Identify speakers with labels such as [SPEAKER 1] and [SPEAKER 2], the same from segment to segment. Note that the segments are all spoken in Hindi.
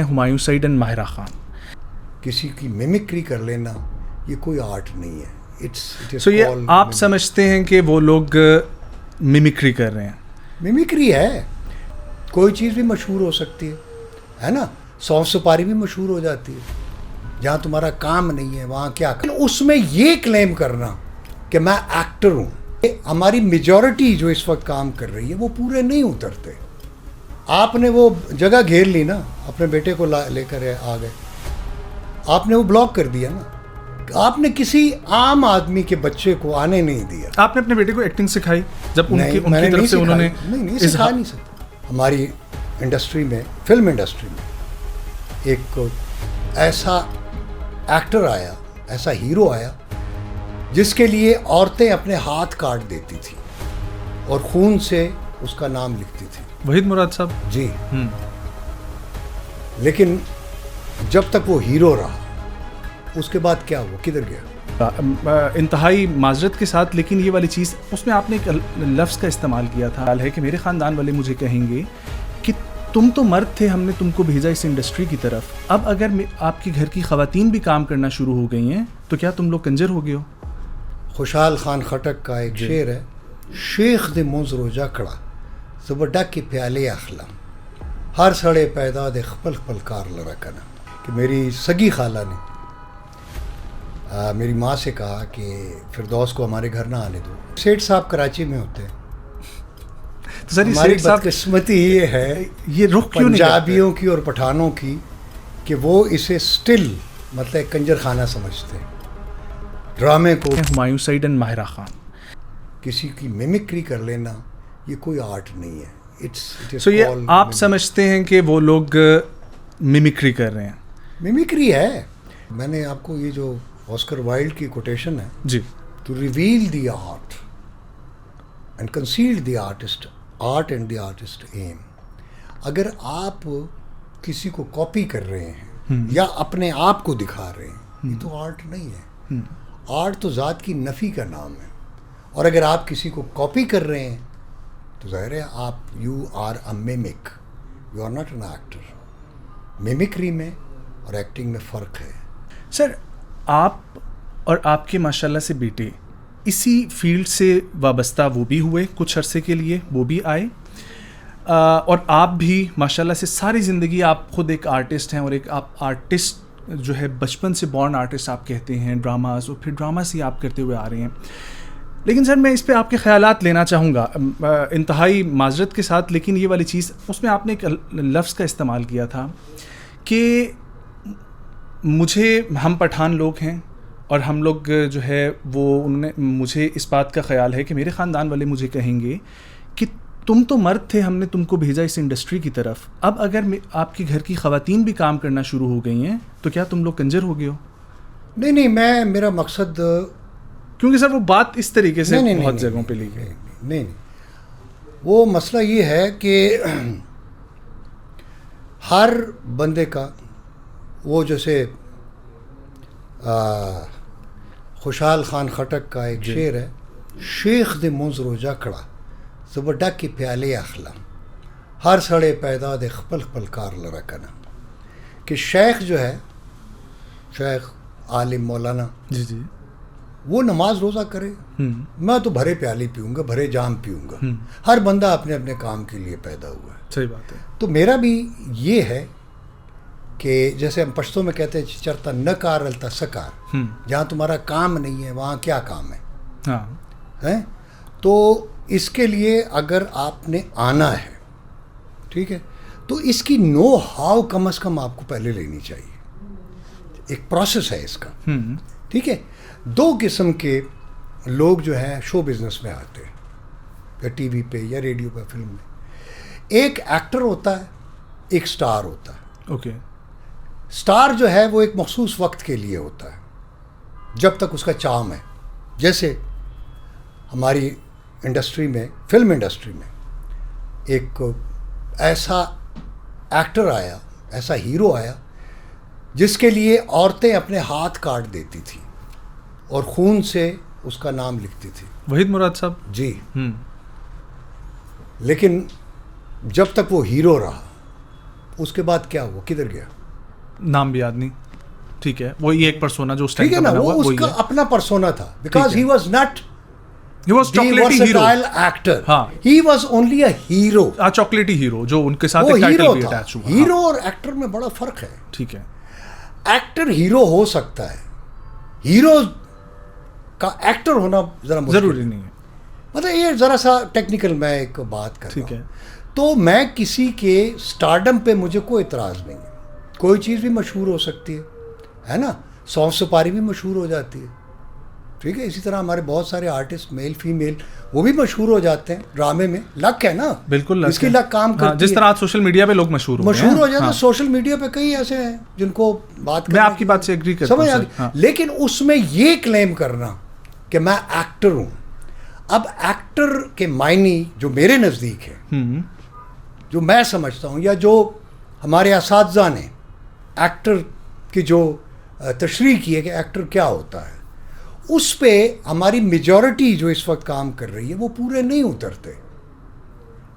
[SPEAKER 1] हुमायूं सईद एंड माहिरा खान।
[SPEAKER 2] किसी की मिमिक्री कर लेना ये कोई आर्ट नहीं है।
[SPEAKER 1] सो ये आप समझते हैं कि वो लोग मिमिक्री कर रहे हैं?
[SPEAKER 2] मिमिक्री है, कोई चीज़ भी मशहूर हो सकती है ना। सौंफ सुपारी भी मशहूर हो जाती है। जहाँ तुम्हारा काम नहीं है वहाँ क्या कर, उसमें ये क्लेम करना कि मैं एक्टर हूँ, हमारी मेजॉरिटी जो इस वक्त काम कर रही है वो पूरे नहीं उतरते। आपने वो जगह घेर ली ना, अपने बेटे को लेकर आ गए, आपने वो ब्लॉक कर दिया ना, आपने किसी आम आदमी के बच्चे को आने नहीं दिया।
[SPEAKER 1] आपने अपने बेटे को एक्टिंग सिखाई जब उनकी तरफ से उन्होंने?
[SPEAKER 2] नहीं सिखा नहीं सकता। हमारी इंडस्ट्री में, फिल्म इंडस्ट्री में एक ऐसा एक्टर आया, ऐसा हीरो आया जिसके लिए औरतें अपने हाथ काट देती थी और खून से उसका नाम लिखती थी।
[SPEAKER 1] वहीद मुराद साहब
[SPEAKER 2] जी। लेकिन जब तक वो हीरो रहा, उसके बाद क्या हुआ, किधर गया?
[SPEAKER 1] इंतहाई माजरत के साथ, लेकिन ये वाली चीज़ उसमें आपने एक लफ्ज़ का इस्तेमाल किया था है कि मेरे ख़ानदान वाले मुझे कहेंगे कि तुम तो मर्द थे, हमने तुमको भेजा इस इंडस्ट्री की तरफ। अब अगर आपके घर की ख़वातीन भी काम करना शुरू हो गई हैं तो क्या तुम लोग कंजर हो गए हो?
[SPEAKER 2] खुशहाल खान खटक का एक शेर है, शेख दे मुंज रोजा खड़ा ज़बरडा के प्याले अखला हर सड़े पैदा दे खपल खपलकार लड़कना। कि मेरी सगी खाला ने मेरी माँ से कहा कि फिरदौस को हमारे घर ना आने दो। सेठ साहब कराची में होते हैं।
[SPEAKER 1] तो सर
[SPEAKER 2] हमारी बदकिस्मती ये है,
[SPEAKER 1] ये रुख क्यों नहीं
[SPEAKER 2] पंजाबियों की और पठानों की, कि वो इसे स्टिल मतलब कंजर खाना समझते हैं। ड्रामे को
[SPEAKER 1] हुमायूं सईद एंड माहिरा खान,
[SPEAKER 2] किसी की मिमिक्री कर लेना ये कोई आर्ट नहीं है।
[SPEAKER 1] सो ये आप समझते हैं कि वो लोग मिमिक्री कर रहे हैं?
[SPEAKER 2] मिमिक्री है। मैंने आपको ये जो ऑस्कर वाइल्ड की कोटेशन है
[SPEAKER 1] जी,
[SPEAKER 2] to reveal the art and conceal the artist, art and the artist aim. अगर आप किसी को कॉपी कर रहे हैं या अपने आप को दिखा रहे हैं, ये तो आर्ट नहीं है। आर्ट तो ज़ात की नफ़ी का नाम है। और अगर आप किसी को कॉपी कर रहे हैं तो ज़ाहिर है आप you are a mimic, you are not an actor. Mimicry में और एक्टिंग में फ़र्क है।
[SPEAKER 1] सर, आप और आपके माशाल्लाह से बेटे इसी फील्ड से वाबस्ता वो भी हुए कुछ अरसे के लिए, वो भी आए, और आप भी माशाल्लाह से सारी ज़िंदगी आप ख़ुद एक आर्टिस्ट हैं, और एक आप आर्टिस्ट जो है बचपन से बॉर्न आर्टिस्ट आप कहते हैं, ड्रामास, और फिर ड्रामा से आप करते हुए आ रहे हैं। लेकिन सर मैं इस पे आपके ख़यालात लेना चाहूँगा इंतहाई माजरत के साथ, लेकिन ये वाली चीज़ उसमें आपने एक लफ्ज़ का इस्तेमाल किया था कि हम पठान लोग हैं और हम लोग जो है वो, उन्होंने मुझे इस बात का ख्याल है कि मेरे ख़ानदान वाले मुझे कहेंगे कि तुम तो मर्द थे, हमने तुमको भेजा इस इंडस्ट्री की तरफ। अब अगर आपके घर की ख़वातीन भी काम करना शुरू हो गई हैं तो क्या तुम लोग कंजर हो गए हो?
[SPEAKER 2] नहीं, मेरा मकसद,
[SPEAKER 1] क्योंकि सर वो बात इस तरीके से बहुत जगहों पे ली गई।
[SPEAKER 2] नहीं, वो मसला ये है कि हर बंदे का वो, जैसे खुशहाल खान खटक का एक शेर है, शेख दे मुंज रोजा खड़ा ज़बरडा के प्याले अखला हर सड़े पैदा दे खपल खपलकार लड़कना। कि शेख जो है, शेख आलिम मौलाना
[SPEAKER 1] जी,
[SPEAKER 2] वो नमाज रोज़ा करे, मैं तो भरे प्याली पीऊँगा, भरे जाम पीऊँगा। हर बंदा अपने अपने काम के लिए पैदा हुआ है।
[SPEAKER 1] सही बात है।
[SPEAKER 2] तो मेरा भी ये है कि जैसे हम पश्तो में कहते हैं, चरता न कार अलता सकार, जहाँ तुम्हारा काम नहीं है वहाँ क्या काम है।
[SPEAKER 1] हाँ,
[SPEAKER 2] हैं? तो इसके लिए अगर आपने आना है, ठीक है, तो इसकी नो हाउ कम से कम आपको पहले लेनी चाहिए। एक प्रोसेस है इसका, ठीक है। दो किस्म के लोग जो हैं शो बिजनेस में आते हैं, या टीवी पे या रेडियो पे, फिल्म में। एक एक्टर होता है, एक स्टार होता है।
[SPEAKER 1] ओके।
[SPEAKER 2] स्टार जो है वो एक मखसूस वक्त के लिए होता है, जब तक उसका चार्म है। जैसे हमारी इंडस्ट्री में, फिल्म इंडस्ट्री में एक ऐसा एक्टर आया, ऐसा हीरो आया जिसके लिए औरतें अपने हाथ काट देती थी और खून से उसका नाम लिखती थी।
[SPEAKER 1] वहीद मुराद साहब
[SPEAKER 2] जी। लेकिन जब तक वो हीरो रहा, उसके बाद क्या हुआ, किधर गया?
[SPEAKER 1] नाम भी याद नहीं, ठीक है, वही एक पर्सोना जो उस टाइम
[SPEAKER 2] ठीक है
[SPEAKER 1] का
[SPEAKER 2] ना,
[SPEAKER 1] बना
[SPEAKER 2] वो
[SPEAKER 1] हुआ, वही
[SPEAKER 2] उसका
[SPEAKER 1] है।
[SPEAKER 2] अपना पर्सोना था, because he was not
[SPEAKER 1] He was चॉकलेटी हीरो,
[SPEAKER 2] एक्टर,
[SPEAKER 1] हाँ।
[SPEAKER 2] He was only a hero.
[SPEAKER 1] चॉकलेटी हीरो जो उनके साथ
[SPEAKER 2] वो
[SPEAKER 1] एक टाइटल
[SPEAKER 2] हीरो
[SPEAKER 1] भी
[SPEAKER 2] था।
[SPEAKER 1] अटैच हुआ।
[SPEAKER 2] हीरो और एक्टर में बड़ा फर्क है।
[SPEAKER 1] ठीक है,
[SPEAKER 2] एक्टर हीरो हो सकता है, हीरो का एक्टर होना जरा मुश्किल
[SPEAKER 1] जरूरी
[SPEAKER 2] है।
[SPEAKER 1] नहीं है।
[SPEAKER 2] मतलब ये जरा सा टेक्निकल मैं एक बात कर
[SPEAKER 1] ठीक
[SPEAKER 2] रहा
[SPEAKER 1] है।
[SPEAKER 2] हूं। तो मैं किसी के स्टारडम पे मुझे कोई इतराज़ नहीं है, कोई चीज़ भी मशहूर हो सकती है ना, सौंफ सुपारी भी मशहूर हो जाती है, ठीक है। इसी तरह हमारे बहुत सारे आर्टिस्ट मेल फीमेल वो भी मशहूर हो जाते हैं ड्रामे में, लक है ना,
[SPEAKER 1] बिल्कुल लक
[SPEAKER 2] इसकी
[SPEAKER 1] है।
[SPEAKER 2] लक काम करती
[SPEAKER 1] जिस
[SPEAKER 2] है।
[SPEAKER 1] तरह आज सोशल मीडिया पे लोग मशहूर हो
[SPEAKER 2] मशहूर हो जाते हैं।
[SPEAKER 1] हाँ।
[SPEAKER 2] सोशल मीडिया पे कई ऐसे हैं जिनको बात
[SPEAKER 1] मैं आपकी बात से एग्री करता हूं
[SPEAKER 2] समझ आ
[SPEAKER 1] सर,
[SPEAKER 2] गई।
[SPEAKER 1] हाँ।
[SPEAKER 2] लेकिन उसमें ये क्लेम करना कि मैं एक्टर हूं, अब एक्टर के मायने जो मेरे नज़दीक है, जो मैं समझता हूं, या जो हमारे असातिज़ा ने एक्टर की जो तशरीह की है कि एक्टर क्या होता है, उस पे हमारी मेजॉरिटी जो इस वक्त काम कर रही है वो पूरे नहीं उतरते,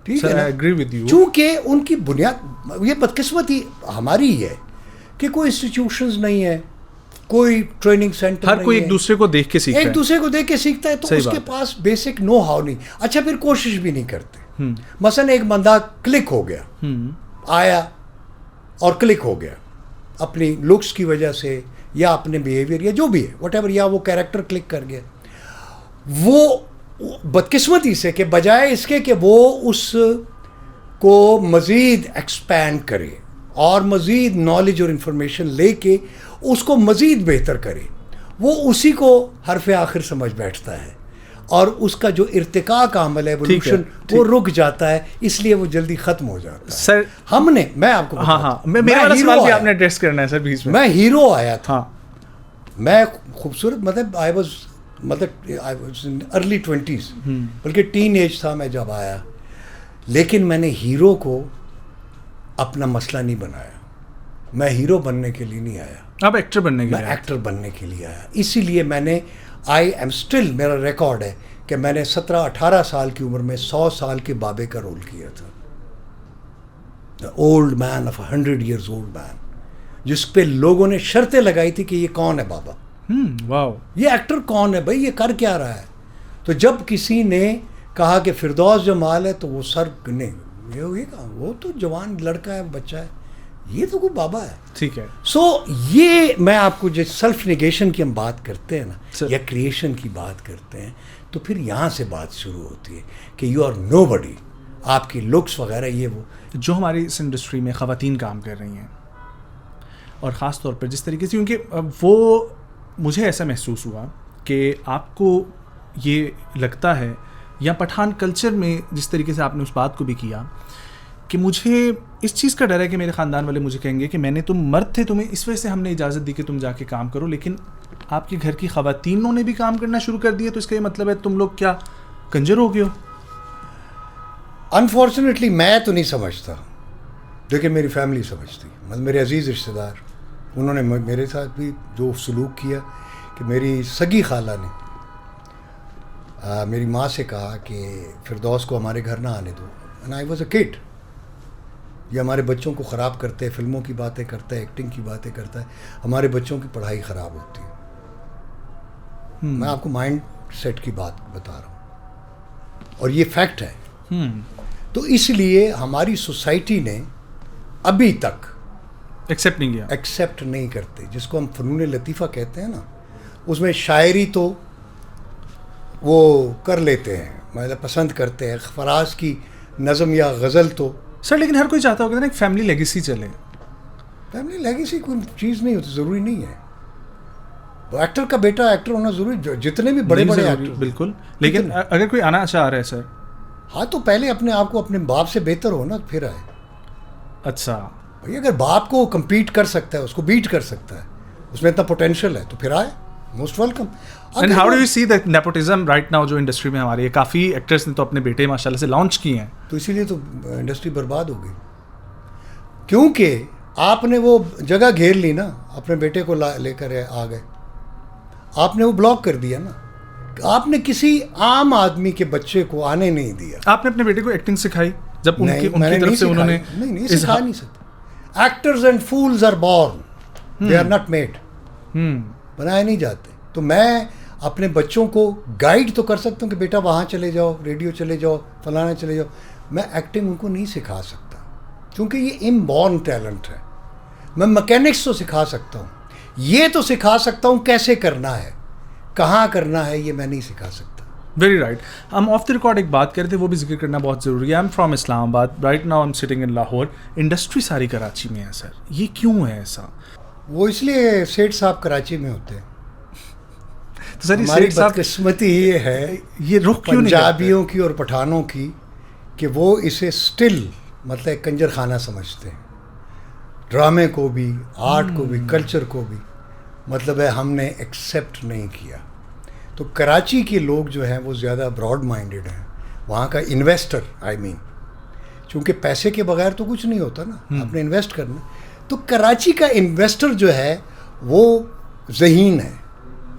[SPEAKER 2] ठीक है
[SPEAKER 1] Sir,
[SPEAKER 2] ना?
[SPEAKER 1] I agree with you.
[SPEAKER 2] चूंकि उनकी बुनियाद, ये बदकिस्मती हमारी ही है कि कोई इंस्टीट्यूशंस नहीं है, कोई ट्रेनिंग सेंटर
[SPEAKER 1] हर कोई
[SPEAKER 2] नहीं
[SPEAKER 1] एक
[SPEAKER 2] है।
[SPEAKER 1] दूसरे को देख के सीखता
[SPEAKER 2] एक
[SPEAKER 1] है।
[SPEAKER 2] दूसरे को देख के सीखता है, तो
[SPEAKER 1] सही
[SPEAKER 2] उसके
[SPEAKER 1] बात है।
[SPEAKER 2] पास बेसिक नो हाउ नहीं। अच्छा, फिर कोशिश भी नहीं करते। मसलन एक बंदा क्लिक हो गया, आया और क्लिक हो गया अपनी लुक्स की वजह से या अपने बिहेवियर या जो भी है व्हाटएवर, या वो कैरेक्टर क्लिक कर गया, वो बदकिस्मती से कि बजाय इसके कि वो उस को मज़ीद एक्सपैंड करे और मज़ीद नॉलेज और इन्फॉर्मेशन लेके उसको मज़ीद बेहतर करे, वो उसी को हरफ आखिर समझ बैठता है और उसका जो इर्तिका का अमल है, एवोल्यूशन, वो रुक जाता है, इसलिए वो जल्दी ख़त्म हो जाता है।
[SPEAKER 1] सर
[SPEAKER 2] मैं आपको
[SPEAKER 1] हाँ हाँ, मेरा वाला सवाल भी आपने एड्रेस करना है सर बीच में।
[SPEAKER 2] मैं हीरो आया था,
[SPEAKER 1] हाँ,
[SPEAKER 2] मैं खूबसूरत, मतलब I was in early 20s, बल्कि टीन एज था मैं जब आया, लेकिन मैंने हीरो को अपना मसला नहीं बनाया। मैं हीरो बनने के लिए नहीं आया,
[SPEAKER 1] आप एक्टर बनने के लिए
[SPEAKER 2] मैं एक्टर बनने के लिए आया। इसीलिए मैंने आई एम स्टिल, मेरा रिकॉर्ड है कि मैंने 17-18 साल की उम्र में 100 साल के बाबे का रोल किया था, the old man of 100 years old man, जिस पे लोगों ने शर्तें लगाई थी कि ये कौन है बाबा,
[SPEAKER 1] वाओ,
[SPEAKER 2] ये एक्टर कौन है भाई, ये कर क्या रहा है। तो जब किसी ने कहा कि फिरदौस जमाल है, तो वो सर नहीं, ये कहा, वो तो जवान लड़का है, बच्चा है, ये तो कोई बाबा है।
[SPEAKER 1] ठीक है।
[SPEAKER 2] सो ये मैं आपको जो सेल्फ निगेशन की हम बात करते हैं ना,
[SPEAKER 1] Sir.
[SPEAKER 2] या क्रिएशन की बात करते हैं, तो फिर यहाँ से बात शुरू होती है कि यू आर नोबडी, आपकी लुक्स वगैरह ये वो।
[SPEAKER 1] जो हमारी इस इंडस्ट्री में ख़वातीन काम कर रही हैं, और ख़ास तौर पर जिस तरीके से, क्योंकि वो मुझे ऐसा महसूस हुआ कि आपको ये लगता है, या पठान कल्चर में जिस तरीके से आपने उस बात को भी किया कि मुझे इस चीज़ का डर है कि मेरे ख़ानदान वाले मुझे कहेंगे कि मैंने, तुम मर्द थे, तुम्हें इस वजह से हमने इजाज़त दी कि तुम जाके काम करो, लेकिन आपके घर की ख़वातीनों ने भी काम करना शुरू कर दिया, तो इसका ये मतलब है तुम लोग क्या कंजर हो गए हो?
[SPEAKER 2] अनफॉर्चुनेटली मैं तो नहीं समझता, लेकिन मेरी फैमिली समझती, मतलब मेरे अजीज़ रिश्तेदार, उन्होंने मेरे साथ भी जो सलूक किया कि मेरी सगी खाला ने मेरी माँ से कहा कि फिरदौस को हमारे घर ना आने दो, and I was a kid. ये हमारे बच्चों को ख़राब करते हैं, फिल्मों की बातें करता है, एक्टिंग की बातें करता है, हमारे बच्चों की पढ़ाई ख़राब होती है। मैं आपको माइंड सेट की बात बता रहा हूँ और ये फैक्ट है। तो इसलिए हमारी सोसाइटी ने अभी तक
[SPEAKER 1] एक्सेप्ट नहीं किया,
[SPEAKER 2] एक्सेप्ट नहीं करते, जिसको हम फ़नून लतीफ़ा कहते हैं ना, उसमें शायरी तो वो कर लेते हैं, मतलब पसंद करते हैं, फराज की नज़म या गज़ल तो।
[SPEAKER 1] सर लेकिन हर कोई चाहता होगा ना एक फैमिली लेगेसी चले।
[SPEAKER 2] फैमिली लेगेसी कोई चीज़ नहीं होती, ज़रूरी नहीं है। वो एक्टर का बेटा एक्टर होना ज़रूरी, जितने भी बड़े बड़े एक्टर,
[SPEAKER 1] बिल्कुल, लेकिन अगर कोई आना चाह रहा है सर,
[SPEAKER 2] हाँ, तो पहले अपने आप को अपने बाप से बेहतर हो ना, फिर आए।
[SPEAKER 1] अच्छा
[SPEAKER 2] भाई अगर बाप को कम्पीट कर सकता है, उसको बीट कर सकता है, उसमें इतना पोटेंशियल है, तो फिर आए, most welcome.
[SPEAKER 1] And how do you see that nepotism right now जो इंडस्ट्री में हमारी है? काफ़ी एक्टर्स ने तो अपने बेटे माशाल्लाह से लॉन्च किए हैं।
[SPEAKER 2] तो इसीलिए तो इंडस्ट्री बर्बाद हो गई, क्योंकि आपने वो जगह घेर ली ना, अपने बेटे को लेकर आ गए, आपने वो ब्लॉक कर दिया ना, आपने किसी आम आदमी के बच्चे को आने नहीं दिया।
[SPEAKER 1] आपने अपने बेटे को एक्टिंग सिखाई जब उनकी तरफ से उन्होंने
[SPEAKER 2] नहीं सिखा नहीं सकते, actors and fools are born, they are not made. बनाए नहीं जाते। तो मैं अपने बच्चों को गाइड तो कर सकता हूँ कि बेटा वहाँ चले जाओ, रेडियो चले जाओ, फलाना चले जाओ। मैं एक्टिंग उनको नहीं सिखा सकता क्योंकि ये इनबॉर्न टैलेंट है। मैं मैकेनिक्स तो सिखा सकता हूँ, ये तो सिखा सकता हूँ कैसे करना है, कहाँ करना है, ये मैं नहीं सिखा सकता।
[SPEAKER 1] Very right. हम ऑफ द रिकॉर्ड एक बात करते, वो भी जिक्र करना बहुत ज़रूरी है। I am from Islamabad, right now I am sitting in Lahore. Industry सारी कराची में है सर, ये क्यों है ऐसा?
[SPEAKER 2] वो इसलिए सेठ साहब कराची में होते हैं।
[SPEAKER 1] तो सर
[SPEAKER 2] हमारी बदकिस्मती ये है,
[SPEAKER 1] ये रुख क्यों नहीं
[SPEAKER 2] पंजाबियों की और पठानों की, कि वो इसे स्टिल मतलब एक कंजर खाना समझते हैं। ड्रामे को भी, आर्ट को भी, कल्चर को भी, मतलब है हमने एक्सेप्ट नहीं किया। तो कराची के लोग जो हैं वो ज़्यादा ब्रॉड माइंडेड हैं। वहाँ का इन्वेस्टर चूँकि पैसे के बगैर तो कुछ नहीं होता ना, आपने इन्वेस्ट करना। तो कराची का इन्वेस्टर जो है वो ज़हीन है,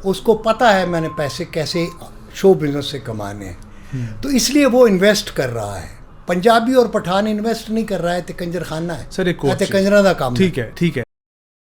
[SPEAKER 2] उसको पता है मैंने पैसे कैसे शो बिजनेस से कमाने हैं, तो इसलिए वो इन्वेस्ट कर रहा है। पंजाबी और पठान इन्वेस्ट नहीं कर रहा है, तो कंजर खाना है
[SPEAKER 1] सर, एक
[SPEAKER 2] कंजरा का काम।
[SPEAKER 1] ठीक है, ठीक है।